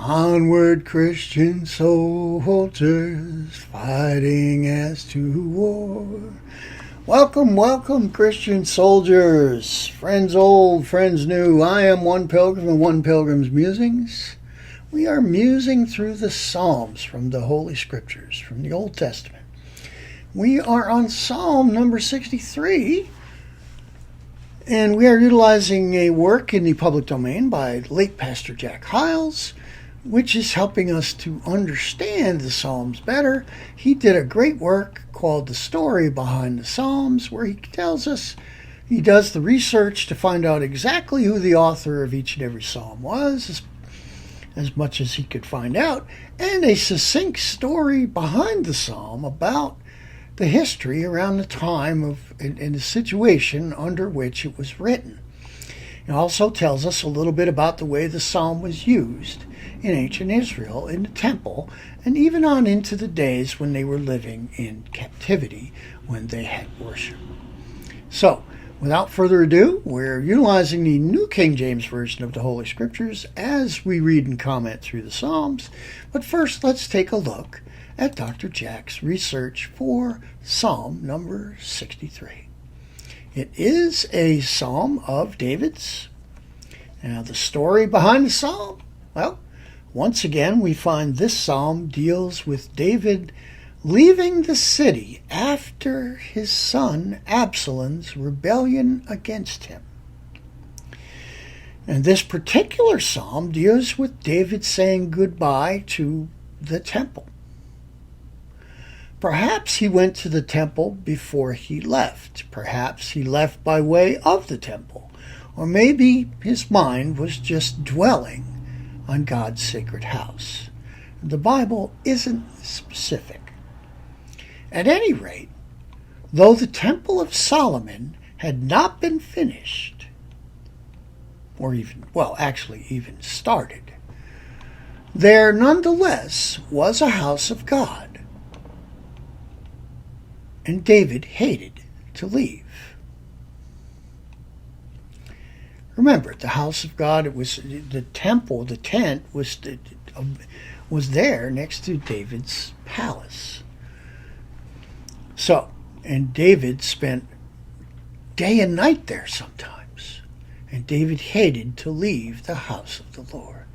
Onward, Christian soldiers, fighting as to war. Welcome, welcome, Christian soldiers, friends old, friends new. I am One Pilgrim and One Pilgrim's Musings. We are musing through the Psalms from the Holy Scriptures, from the Old Testament. We are on Psalm number 63, and we are utilizing a work in the public domain by late Pastor Jack Hyles, which is helping us to understand the Psalms better. He did a great work called The Story Behind the Psalms, where he tells us he does the research to find out exactly who the author of each and every psalm was, as much as he could find out, and a succinct story behind the psalm about the history around the time of and the situation under which it was written. It also tells us a little bit about the way the psalm was used in ancient Israel in the temple, and even on into the days when they were living in captivity, when they had worship. So, without further ado, we're utilizing the New King James Version of the Holy Scriptures as we read and comment through the Psalms. But first, let's take a look at Dr. Jack's research for Psalm number 63. It is a psalm of David's. Now, the story behind the psalm, well, once again, we find this psalm deals with David leaving the city after his son Absalom's rebellion against him. And this particular psalm deals with David saying goodbye to the temple. Perhaps he went to the temple before he left. Perhaps he left by way of the temple. Or maybe his mind was just dwelling on God's sacred house. The Bible isn't specific. At any rate, though the Temple of Solomon had not been finished, or even started, there nonetheless was a house of God, and David hated to leave. Remember, the house of God, it was the temple, the tent was there next to David's palace. So, and David spent day and night there sometimes. And David hated to leave the house of the Lord.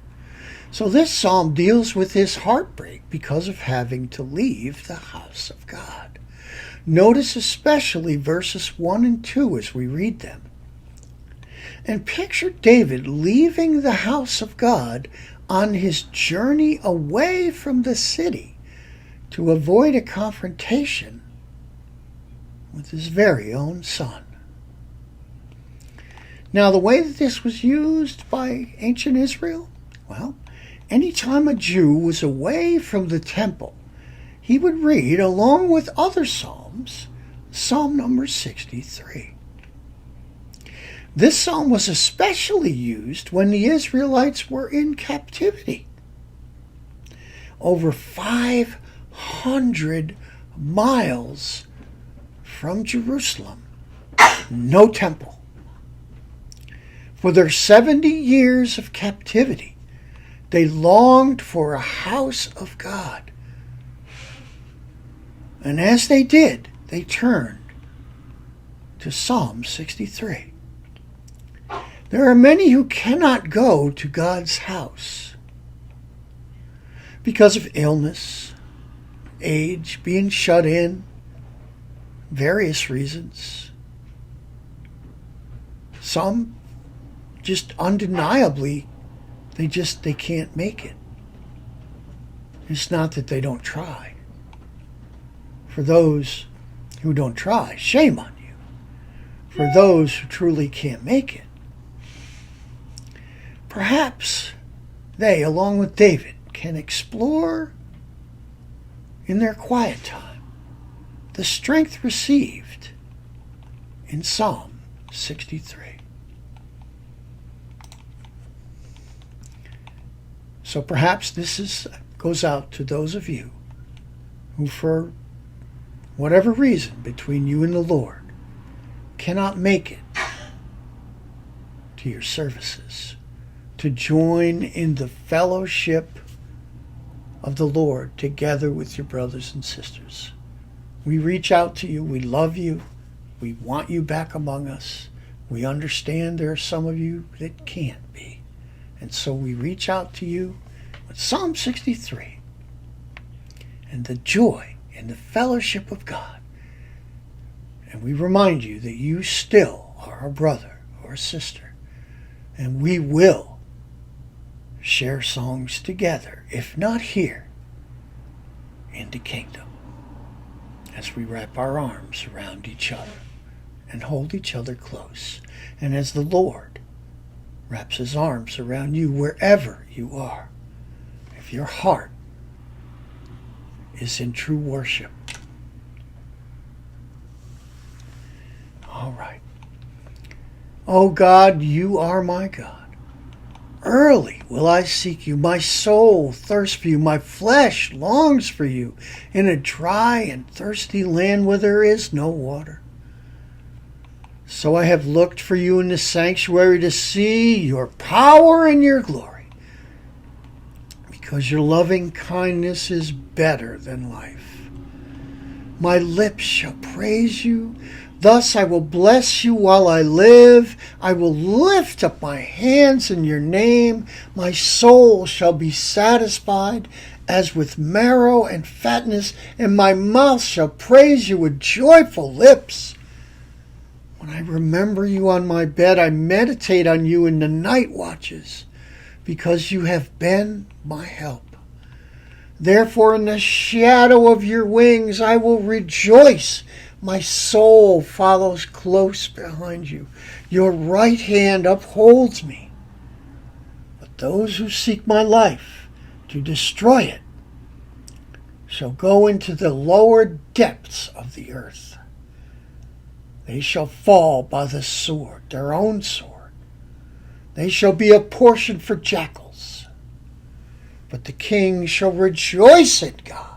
So this psalm deals with his heartbreak because of having to leave the house of God. Notice especially verses 1 and 2 as we read them. And picture David leaving the house of God on his journey away from the city to avoid a confrontation with his very own son. Now, the way that this was used by ancient Israel, well, anytime a Jew was away from the temple, he would read, along with other psalms, Psalm number 63. This psalm was especially used when the Israelites were in captivity. Over 500 miles from Jerusalem, no temple. For their 70 years of captivity, they longed for a house of God. And as they did, they turned to Psalm 63. There are many who cannot go to God's house because of illness, age, being shut in, various reasons. Some just undeniably, they can't make it. It's not that they don't try. For those who don't try, shame on you. For those who truly can't make it, perhaps they, along with David, can explore in their quiet time the strength received in Psalm 63. So perhaps this goes out to those of you who, for whatever reason between you and the Lord, cannot make it to your services. to join in the fellowship of the Lord together with your brothers and sisters. We reach out to you. We love you. We want you back among us. We understand there are some of you that can't be. And so we reach out to you with Psalm 63 and the joy and the fellowship of God. And we remind you that you still are a brother or a sister. And we will share songs together, if not here, in the kingdom, as we wrap our arms around each other and hold each other close. And as the Lord wraps his arms around you wherever you are, if your heart is in true worship. All right. Oh God, you are my God. Early will I seek you. My soul thirsts for you. My flesh longs for you in a dry and thirsty land where there is no water. So I have looked for you in the sanctuary to see your power and your glory, because your loving kindness is better than life. My lips shall praise you. Thus I will bless you while I live. I will lift up my hands in your name. My soul shall be satisfied as with marrow and fatness, and my mouth shall praise you with joyful lips. When I remember you on my bed, I meditate on you in the night watches, because you have been my help. Therefore, in the shadow of your wings, I will rejoice. My soul follows close behind you. Your right hand upholds me. But those who seek my life to destroy it shall go into the lower depths of the earth. They shall fall by the sword, their own sword. They shall be a portion for jackals. But the king shall rejoice in God.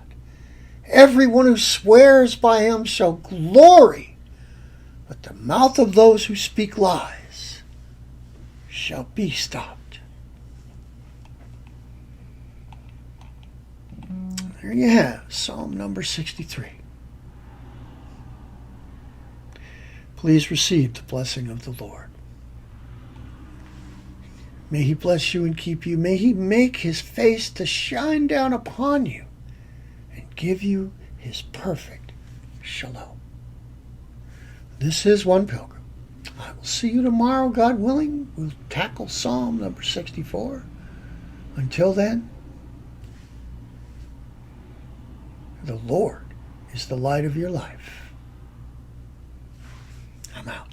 Everyone who swears by him shall glory, but the mouth of those who speak lies shall be stopped. There you have Psalm number 63. Please receive the blessing of the Lord. May he bless you and keep you. May he make his face to shine down upon you and give you his perfect shalom. This is One Pilgrim. I will see you tomorrow, God willing. We'll tackle Psalm number 64. Until then, the Lord is the light of your life. I'm out.